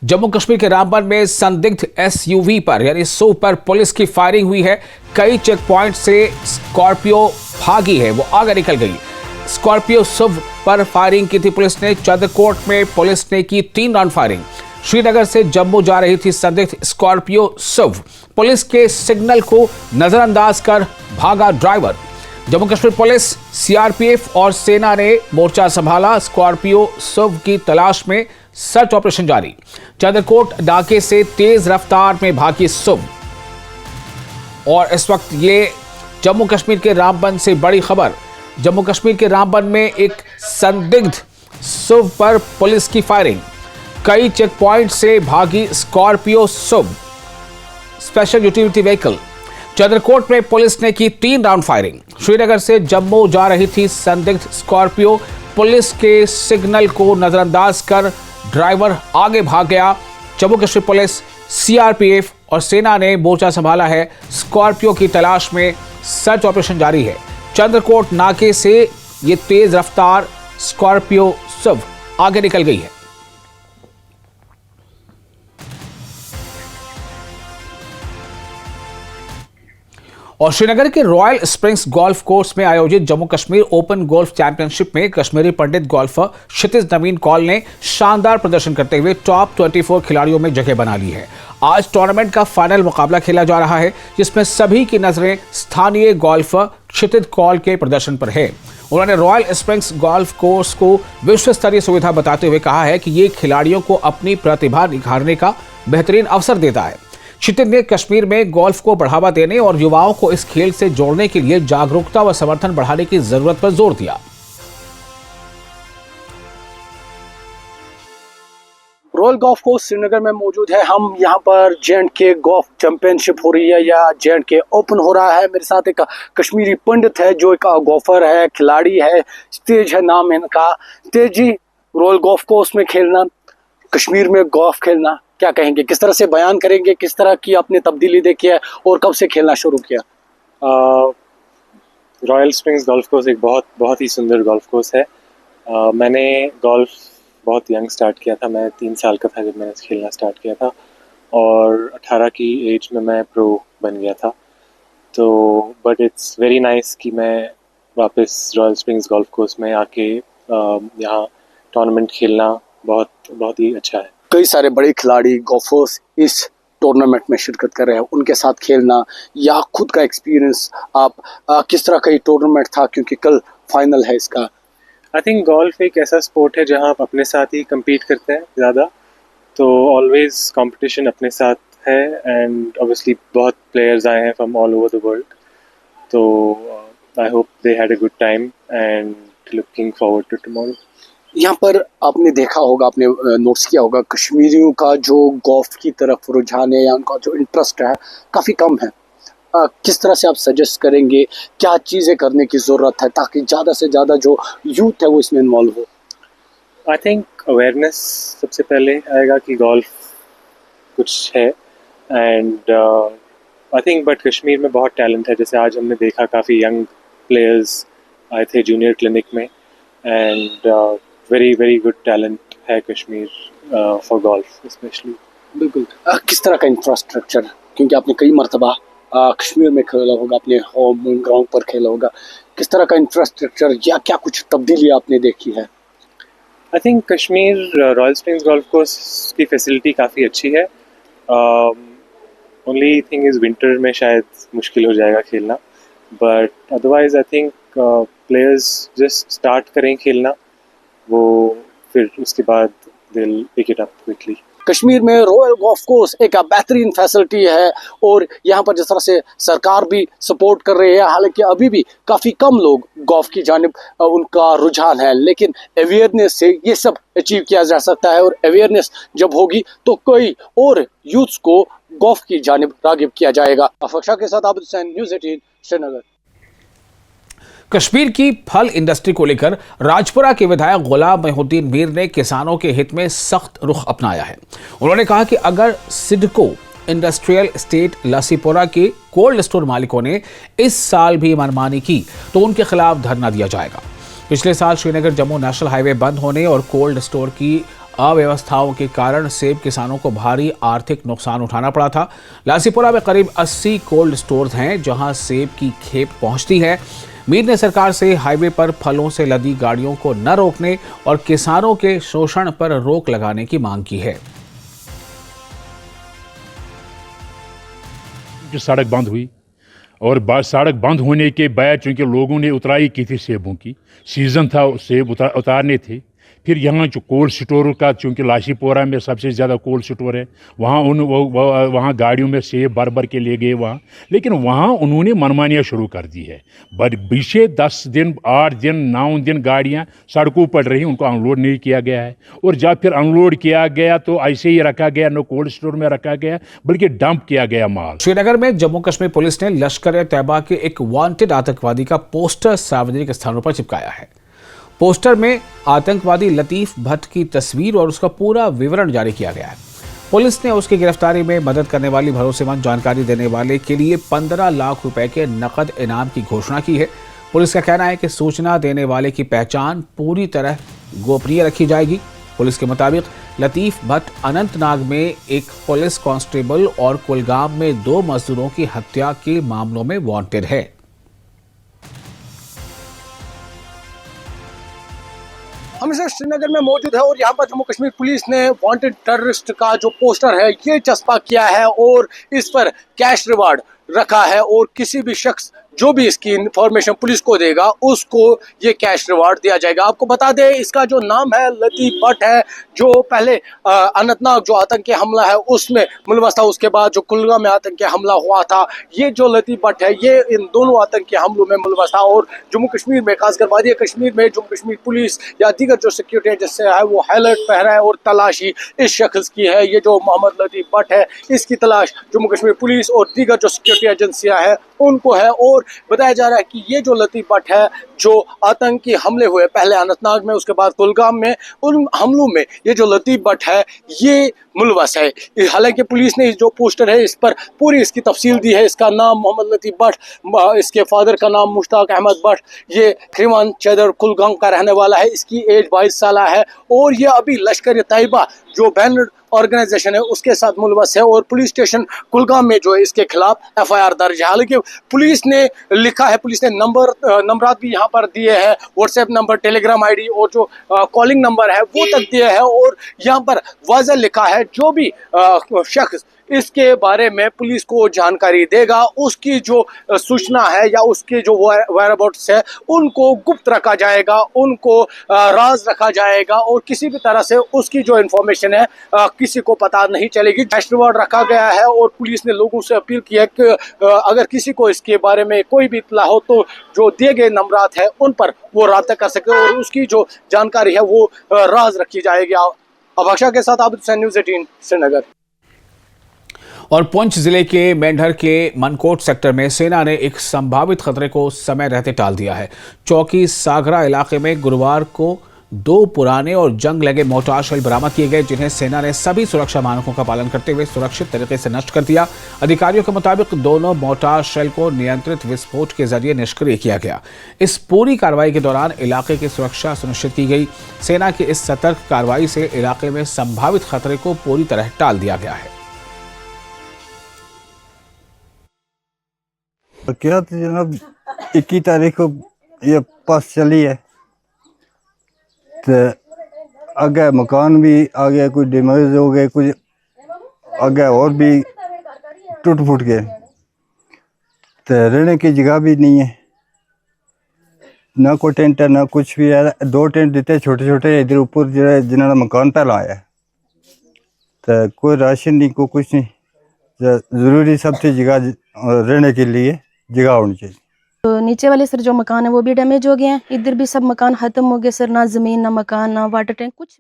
जम्मू कश्मीर के रामबन में संदिग्ध एसयूवी पर यानी SUV पर पुलिस की फायरिंग हुई है। कई चेक पॉइंट से स्कॉर्पियो भागी है, वो आगे निकल गई। स्कॉर्पियो SUV पर फायरिंग की थी पुलिस ने। चंद्रकोट में पुलिस ने की 3 राउंड फायरिंग। श्रीनगर से जम्मू जा रही थी संदिग्ध स्कॉर्पियो SUV। पुलिस के सिग्नल को नजरअंदाज कर भागा driver. Jammu Kashmir police, CRPF और सेना ने मोर्चा संभाला। स्कॉर्पियो SUV की तलाश में सर्च ऑपरेशन जारी। चंद्रकोट नाके से तेज रफ्तार में भागी SUV। और इस वक्त ये जम्मू कश्मीर के रामबन से बड़ी खबर। जम्मू कश्मीर के रामबन में एक संदिग्ध SUV पर पुलिस की फायरिंग। कई चेक पॉइंट से भागी Scorpio SUV special utility vehicle. Chandrakot में पुलिस ने की 3 राउंड फायरिंग। श्रीनगर से जम्मू जा रही थी संदिग्ध स्कॉर्पियो। पुलिस के सिग्नल को नजरअंदाज कर ड्राइवर आगे भाग गया। जम्मू कश्मीर पुलिस, CRPF और सेना ने मोर्चा संभाला है। स्कॉर्पियो की तलाश में सर्च ऑपरेशन जारी है। चंद्रकोट नाके से ये तेज रफ्तार स्कॉर्पियो SUV आगे निकल गई है। और श्रीनगर के रॉयल स्प्रिंग्स गोल्फ कोर्स में आयोजित Jammu Kashmir open golf championship में कश्मीरी पंडित गोल्फर क्षितिज नवीन कौल ने शानदार प्रदर्शन करते हुए टॉप 24 खिलाड़ियों में जगह बना ली है। आज टूर्नामेंट का फाइनल मुकाबला खेला जा रहा है, जिसमें सभी की नजरें स्थानीय गोल्फर क्षितिज कौल के प्रदर्शन पर है। उन्होंने रॉयल स्प्रिंग्स गोल्फ कोर्स को विश्व स्तरीय सुविधा बताते हुए कहा है कि ये खिलाड़ियों को अपनी प्रतिभा निखारने का बेहतरीन अवसर देता है। क्षितिज ने कश्मीर में गोल्फ को बढ़ावा देने और युवाओं को इस खेल से जोड़ने के लिए जागरूकता व समर्थन बढ़ाने की जरूरत पर जोर दिया। रॉयल गोल्फ कोर्स श्रीनगर में मौजूद है। हम यहाँ पर J&K गोल्फ चैंपियनशिप हो रही है या J&K ओपन हो रहा है। मेरे साथ एक कश्मीरी पंडित है जो एक गोल्फर है, खिलाड़ी है। तेज है नाम इनका। तेज जी, रॉयल गोल्फ कोर्स में खेलना, कश्मीर में गोल्फ खेलना, क्या कहेंगे? किस तरह से बयान करेंगे? किस तरह की आपने तब्दीली देखी है और कब से खेलना शुरू किया? रॉयल स्प्रिंग्स गोल्फ कोर्स एक बहुत ही सुंदर गोल्फ कोर्स है। मैंने गोल्फ बहुत यंग स्टार्ट किया था। मैं 3 साल का था जब मैंने खेलना स्टार्ट किया था और 18 की एज में मैं प्रो बन गया था। तो बट इट्स वेरी नाइस कि मैं वापस रॉयल स्प्रिंग्स गोल्फ कोर्स में आके यहाँ टूर्नामेंट खेलना बहुत ही अच्छा है। कई सारे बड़े खिलाड़ी गोल्फर्स इस टूर्नामेंट में शिरकत कर रहे हैं, उनके साथ खेलना या खुद का एक्सपीरियंस आप किस तरह का ये टूर्नामेंट था, क्योंकि कल फाइनल है इसका? आई थिंक गोल्फ एक ऐसा स्पोर्ट है जहाँ आप अपने साथ ही compete करते हैं ज़्यादा, तो ऑलवेज कंपटीशन अपने साथ है। एंड ऑब्वियसली बहुत प्लेयर्स आए हैं from all over the world, तो I hope they had a good time and looking forward to tomorrow. यहाँ पर आपने देखा होगा, आपने नोट्स किया होगा, कश्मीरियों का जो गोल्फ की तरफ रुझान है या उनका जो इंटरेस्ट है काफ़ी कम है। किस तरह से आप सजेस्ट करेंगे, क्या चीज़ें करने की ज़रूरत है ताकि ज़्यादा से ज़्यादा जो यूथ है वो इसमें इन्वॉल्व हो? आई थिंक अवेयरनेस सबसे पहले आएगा कि गोल्फ कुछ है। And I think but Kashmir में बहुत टैलेंट है। जैसे आज हमने देखा काफ़ी यंग प्लेयर्स आए थे जूनियर क्लिनिक में एंड वेरी गुड टैलेंट है कश्मीर फॉर गोल्फ स्पेशली। बिल्कुल। किस तरह का इंफ्रास्ट्रक्चर, क्योंकि आपने कई मरतबा कश्मीर में खेला होगा, अपने होम ग्राउंड पर खेला होगा, किस तरह का इंफ्रास्ट्रक्चर या क्या कुछ तब्दीली आपने देखी है? I think Kashmir royal springs golf course की फैसिलिटी काफ़ी अच्छी है। ओनली थिंग इज़ विंटर में शायद मुश्किल हो जाएगा खेलना, but otherwise I think players just start करें खेलना, वो फिर उसके बाद they'll pick it up quickly। Kashmir में रॉयल गोल्फ कोर्स एक बेहतरीन फैसिलिटी है और यहाँ पर जिस तरह से सरकार भी सपोर्ट कर रही है, हालांकि अभी भी काफ़ी कम लोग गोल्फ की जानिब उनका रुझान है, लेकिन अवेयरनेस से ये सब अचीव किया जा सकता है। और अवेयरनेस जब होगी तो कई और यूथ्स को गोल्फ की जानिब रागिब किया जाएगा। अफक्षा के साथ आबिद हुसैन, न्यूज़ 18 श्रीनगर। कश्मीर की फल इंडस्ट्री को लेकर राजपुरा के विधायक गुलाम मोहिउद्दीन मीर ने किसानों के हित में सख्त रुख अपनाया है। उन्होंने कहा कि अगर सिडको इंडस्ट्रियल एस्टेट लसीपुरा के कोल्ड स्टोर मालिकों ने इस साल भी मनमानी की तो उनके खिलाफ धरना दिया जाएगा। पिछले साल श्रीनगर जम्मू नेशनल हाईवे बंद होने और कोल्ड स्टोर की अव्यवस्थाओं के कारण सेब किसानों को भारी आर्थिक नुकसान उठाना पड़ा था। लासीपुरा में करीब 80 कोल्ड स्टोर्स हैं जहां सेब की खेप पहुंचती है। मीर ने सरकार से हाईवे पर फलों से लदी गाड़ियों को न रोकने और किसानों के शोषण पर रोक लगाने की मांग की है। सड़क बंद हुई और सड़क बंद होने के बाद चूँकि लोगों ने उतराई की थी सेबों की, सीज़न था, सेब उतारने थे। फिर यहाँ जो कोल्ड स्टोर का, चूँकि लाशीपोरा में सबसे ज़्यादा कोल्ड स्टोर है, वहाँ वहाँ गाड़ियों में सेब भर के ले गए वहाँ, लेकिन वहाँ उन्होंने मनमानियाँ शुरू कर दी है। बीते 10 दिन 8 दिन 9 दिन गाड़ियाँ सड़कों पर रही, उनको अनलोड नहीं किया गया है। और जब फिर अनलोड किया गया तो ऐसे ही रखा गया, न कोल्ड स्टोर में रखा गया बल्कि डंप किया गया माल। श्रीनगर में जम्मू कश्मीर पुलिस ने लश्कर-ए-तैयबा के एक वांटेड आतंकवादी का पोस्टर सार्वजनिक स्थानों पर चिपकाया है। पोस्टर में आतंकवादी लतीफ भट्ट की तस्वीर और उसका पूरा विवरण जारी किया गया है। पुलिस ने उसकी गिरफ्तारी में मदद करने वाली भरोसेमंद जानकारी देने वाले के लिए 15 लाख रुपए के नकद इनाम की घोषणा की है। पुलिस का कहना है कि सूचना देने वाले की पहचान पूरी तरह गोपनीय रखी जाएगी। पुलिस के मुताबिक लतीफ भट्ट अनंतनाग में एक पुलिस कांस्टेबल और कुलगाम में 2 मजदूरों की हत्या के मामलों में वांटेड है। हम इस श्रीनगर में मौजूद है और यहाँ पर जम्मू कश्मीर पुलिस ने वांटेड टेररिस्ट का जो पोस्टर है ये चस्पा किया है और इस पर कैश रिवार्ड रखा है और किसी भी शख्स जो भी इसकी इंफॉर्मेशन पुलिस को देगा उसको ये कैश रिवार्ड दिया जाएगा। आपको बता दें इसका जो नाम है लतीफ भट्ट है, जो पहले अनंतनाग जो आतंकी हमला है उसमें मुलवस था, उसके बाद जो कुलगाम में आतंकी हमला हुआ था, ये जो लतीफ भट्ट है ये इन दोनों आतंकी हमलों में मुलवस था। और जम्मू कश्मीर में खासकर वादी कश्मीर में जम्मू कश्मीर पुलिस या दीगर जो सिक्योरिटी एजेंसी है वो हाईलाइट पहरा है और तलाशी इस शख्स की है। ये जो मोहम्मद लतीफ भट्ट है इसकी तलाश जम्मू कश्मीर पुलिस और दीगर जो सिक्योरिटी एजेंसियां हैं उनको है। और बताया जा रहा है कि ये जो लतीफ भट्ट है जो आतंकी हमले हुए पहले अनंतनाग में उसके बाद कुलगाम में, उन हमलों में ये जो लतीफ भट्ट है ये मुलवस है। हालांकि पुलिस ने जो पोस्टर है इस पर पूरी इसकी तफसील दी है। इसका नाम मोहम्मद लतीफ भट्ट, इसके फादर का नाम मुश्ताक अहमद भट्ट, ये खरीमान चैदर कुलगाम का रहने वाला है, इसकी एज 22 साल है और ये अभी लश्कर-ए-तैयबा जो बैनर ऑर्गेनाइजेशन है उसके साथ मुलवस है। और पुलिस स्टेशन कुलगाम में जो है इसके खिलाफ FIR दर्ज है। हालांकि पुलिस ने लिखा है, पुलिस ने नंबरात भी यहाँ पर दिए हैं, व्हाट्सएप नंबर, टेलीग्राम ID और जो कॉलिंग नंबर है वो तक दिए हैं। और यहाँ पर वाज़ह लिखा है जो भी शख्स इसके बारे में पुलिस को जानकारी देगा उसकी जो सूचना है या उसके जो वेयरअबाउट्स है उनको गुप्त रखा जाएगा, उनको राज रखा जाएगा और किसी भी तरह से उसकी जो इन्फॉर्मेशन है किसी को पता नहीं चलेगी। कैश रिवार्ड रखा गया है और पुलिस ने लोगों से अपील की है कि अगर किसी को इसके बारे में कोई भी इत्तला हो तो जो दिए गए नंबरात है उन पर वो राब्ता कर सके और उसकी जो जानकारी है वो राज रखी जाएगी। अभाषा के साथ आबिद हुसैन, न्यूज़ 18 श्रीनगर। और पुंछ जिले के मेंढर के मनकोट सेक्टर में सेना ने एक संभावित खतरे को समय रहते टाल दिया है। चौकी सागरा इलाके में गुरुवार को 2 पुराने और जंग लगे मोर्टार शेल बरामद किए गए जिन्हें सेना ने सभी सुरक्षा मानकों का पालन करते हुए सुरक्षित तरीके से नष्ट कर दिया। अधिकारियों के मुताबिक दोनों मोर्टार शेल को नियंत्रित विस्फोट के जरिए निष्क्रिय किया गया। इस पूरी कार्रवाई के दौरान इलाके की सुरक्षा सुनिश्चित की गई। सेना की इस सतर्क कार्रवाई से इलाके में संभावित खतरे को पूरी तरह टाल दिया गया है। क्या तो जनाब 21 तारीख को ये पास चली है तो आगे मकान भी आ गया, कुछ डैमेज हो गए, कुछ आगे और भी टूट फूट गए तो रहने की जगह भी नहीं है, ना कोई टेंट है ना कुछ भी है। 2 टेंट देते छोटे छोटे इधर ऊपर जो जिन्होंने मकान पहला आया तो कोई राशन नहीं, कोई कुछ नहीं। ज़रूरी सबसे जगह रहने के लिए जगह होनी चाहिए। तो नीचे वाले सर जो मकान है वो भी डैमेज हो गए हैं, इधर भी सब मकान खत्म हो गए सर, ना जमीन ना मकान ना वाटर टैंक कुछ।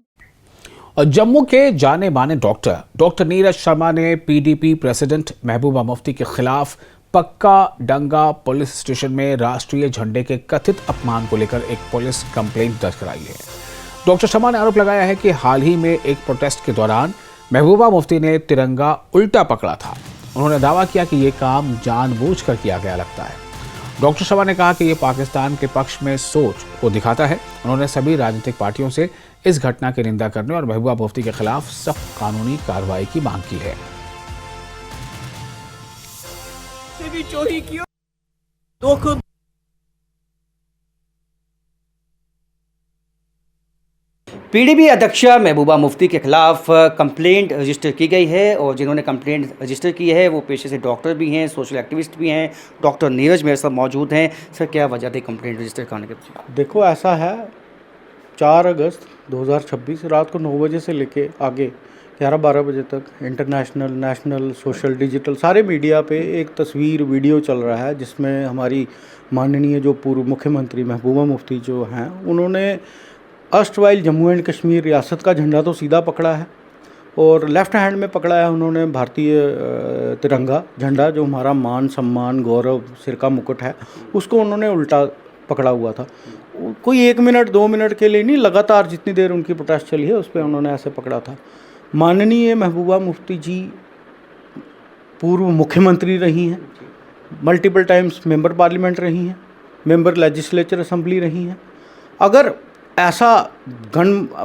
और जम्मू के जाने माने डॉक्टर नीरज शर्मा ने PDP प्रेसिडेंट महबूबा मुफ्ती के खिलाफ पक्का डंगा पुलिस स्टेशन में राष्ट्रीय झंडे के कथित अपमान को लेकर एक पुलिस कंप्लेंट दर्ज कराई है। डॉक्टर शर्मा ने आरोप लगाया है कि हाल ही में एक प्रोटेस्ट के दौरान महबूबा मुफ्ती ने तिरंगा उल्टा पकड़ा था। उन्होंने दावा किया कि ये काम जानबूझकर किया गया लगता है। डॉक्टर शर्मा ने कहा कि ये पाकिस्तान के पक्ष में सोच को दिखाता है। उन्होंने सभी राजनीतिक पार्टियों से इस घटना की निंदा करने और महबूबा मुफ्ती के खिलाफ सख्त कानूनी कार्रवाई की मांग की है। चोरी की दो पीडीपी अध्यक्षा महबूबा मुफ्ती के खिलाफ कंप्लेंट रजिस्टर की गई है और जिन्होंने कंप्लेंट रजिस्टर की है वो पेशे से डॉक्टर भी हैं, सोशल एक्टिविस्ट भी हैं। डॉक्टर नीरज मेरे साथ मौजूद हैं। सर, क्या वजह थी कंप्लेंट रजिस्टर करने के पीछे? देखो, ऐसा है, 4 अगस्त 2026 रात को 9 बजे से लेके आगे 11-12 बजे तक इंटरनेशनल, नेशनल, सोशल, डिजिटल सारे मीडिया पे एक तस्वीर वीडियो चल रहा है जिसमें हमारी माननीय जो पूर्व मुख्यमंत्री महबूबा मुफ्ती जो हैं, उन्होंने अष्टवाइल जम्मू एंड कश्मीर रियासत का झंडा तो सीधा पकड़ा है और लेफ़्ट हैंड में पकड़ा है उन्होंने भारतीय तिरंगा झंडा, जो हमारा मान सम्मान गौरव सिर का मुकुट है, उसको उन्होंने उल्टा पकड़ा हुआ था। कोई 1 मिनट 2 मिनट के लिए नहीं, लगातार जितनी देर उनकी प्रोटेस्ट चली है उस पर उन्होंने ऐसे पकड़ा था। माननीय महबूबा मुफ्ती जी पूर्व मुख्यमंत्री रही हैं, मल्टीपल टाइम्स मेंबर पार्लियामेंट रही हैं, मेंबर लेजिस्लेचर असेंबली रही हैं। अगर ऐसा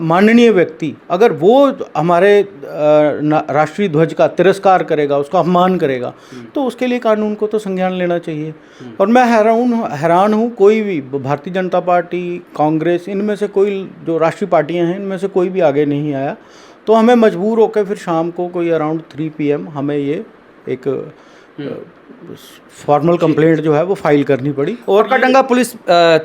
माननीय व्यक्ति अगर वो हमारे राष्ट्रीय ध्वज का तिरस्कार करेगा, उसका अपमान करेगा, तो उसके लिए कानून को तो संज्ञान लेना चाहिए। और मैं हैरान हूँ कोई भी भारतीय जनता पार्टी, कांग्रेस, इनमें से कोई जो राष्ट्रीय पार्टियां हैं इनमें से कोई भी आगे नहीं आया। तो हमें मजबूर होकर फिर शाम को कोई अराउंड 3 PM हमें ये एक फॉर्मल कंप्लेंट जो है वो फाइल करनी पड़ी। और कटंगा पुलिस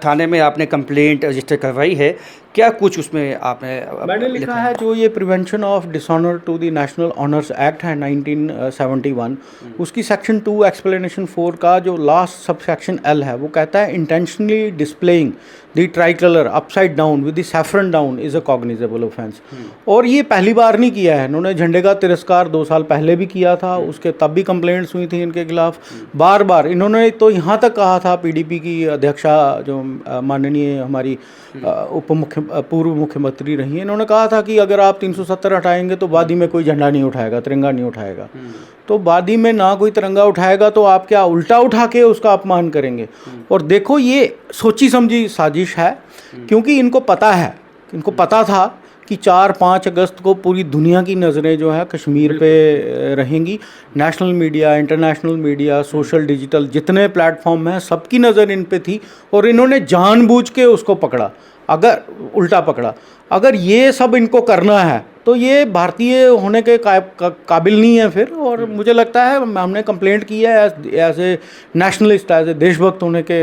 थाने में आपने कंप्लेंट रजिस्टर करवाई है, क्या कुछ उसमें आपने मैंने लिखा है जो ये prevention of dishonour to the national honours act है 1971, उसकी सेक्शन 2 एक्सप्लेनेशन 4 का जो लास्ट सब सेक्शन L है वो कहता है intentionally displaying the tricolour upside down with the saffron down is a cognizable offence. और ये पहली बार नहीं किया है इन्होंने, झंडे का तिरस्कार 2 साल पहले भी किया था, उसके तब भी कंप्लेंट्स हुई थी इनके खिलाफ। बार बार इन्होंने तो यहाँ तक कहा था, पीडीपी की अध्यक्षा जो माननीय हमारी पूर्व मुख्यमंत्री रही हैं, इन्होंने कहा था कि अगर आप 370 हटाएंगे तो वादी में कोई झंडा नहीं उठाएगा, तिरंगा नहीं उठाएगा। तो वादी में ना कोई तिरंगा उठाएगा तो आप क्या उल्टा उठा के उसका अपमान करेंगे? और देखो, ये सोची समझी साजिश है, क्योंकि इनको पता था कि 4-5 अगस्त को पूरी दुनिया की नज़रें जो है कश्मीर पे रहेंगी। National media, international media, social, digital जितने प्लेटफॉर्म हैं सबकी नज़र इन पे थी और इन्होंने जानबूझ के उसको पकड़ा, अगर उल्टा पकड़ा। अगर ये सब इनको करना है तो ये भारतीय होने के काबिल नहीं है फिर। और मुझे लगता है हमने कंप्लेंट की है as a nationalist, as a देशभक्त होने के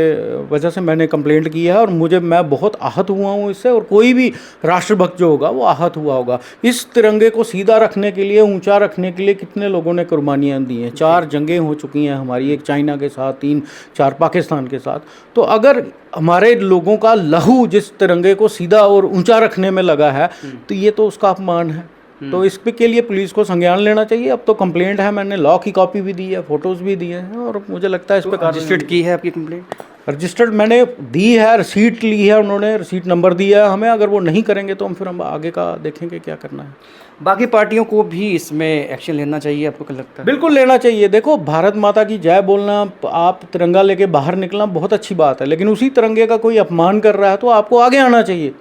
वजह से मैंने कंप्लेंट की है और मैं बहुत आहत हुआ हूँ इससे, और कोई भी राष्ट्रभक्त जो होगा वो आहत हुआ होगा। इस तिरंगे को सीधा रखने के लिए, ऊंचा रखने के लिए कितने लोगों ने कुर्बानियाँ दी हैं। 4 जंगें हो चुकी हैं हमारी, एक चाइना के साथ, 3-4 पाकिस्तान के साथ। तो अगर हमारे लोगों का लहू जिस तिरंगे को सीधा और ऊंचा रखने में लगा है तो ये तो उसका अपमान है। तो इस पे के लिए पुलिस को संज्ञान लेना चाहिए। अब तो कंप्लेंट है, मैंने लॉ की कॉपी भी दी है, फोटोज़ भी दिए हैं, और मुझे लगता है इस पे रजिस्टर्ड की है आपकी कंप्लेंट? रजिस्टर्ड मैंने दी है, रिसीट ली है उन्होंने, रिसीट नंबर दिया है हमें। अगर वो नहीं करेंगे तो हम आगे का देखेंगे क्या करना है। बाकी पार्टियों को भी इसमें एक्शन लेना चाहिए, आपको क्या लगता है? बिल्कुल लेना चाहिए। देखो, भारत माता की जय बोलना, आप तिरंगा लेके बाहर निकलना बहुत अच्छी बात है, लेकिन उसी तिरंगे का कोई अपमान कर रहा है तो आपको आगे आना चाहिए।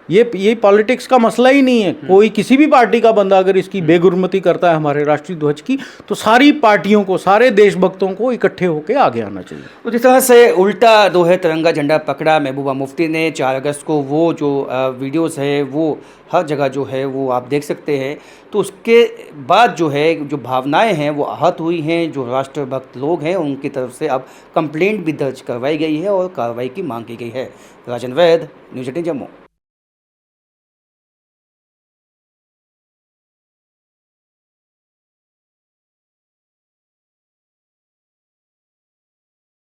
ये पॉलिटिक्स का मसला ही नहीं है। कोई किसी भी पार्टी का बंदा अगर इसकी बेगुरमती करता है हमारे राष्ट्रीय ध्वज की, तो सारी पार्टियों को, सारे देशभक्तों को इकट्ठे होकर आगे आना चाहिए। तो जिस तरह से उल्टा जो है तिरंगा झंडा पकड़ा महबूबा मुफ्ती ने 4 अगस्त को, वो जो वीडियोस है वो हर जगह जो है वो आप देख सकते हैं। तो उसके बाद जो है जो भावनाएं हैं वो आहत हुई हैं। जो राष्ट्रभक्त लोग हैं उनकी तरफ से अब कंप्लेंट भी दर्ज करवाई गई है और कार्रवाई की मांग की गई है। राजन वैद, न्यूज़ 18 जम्मू।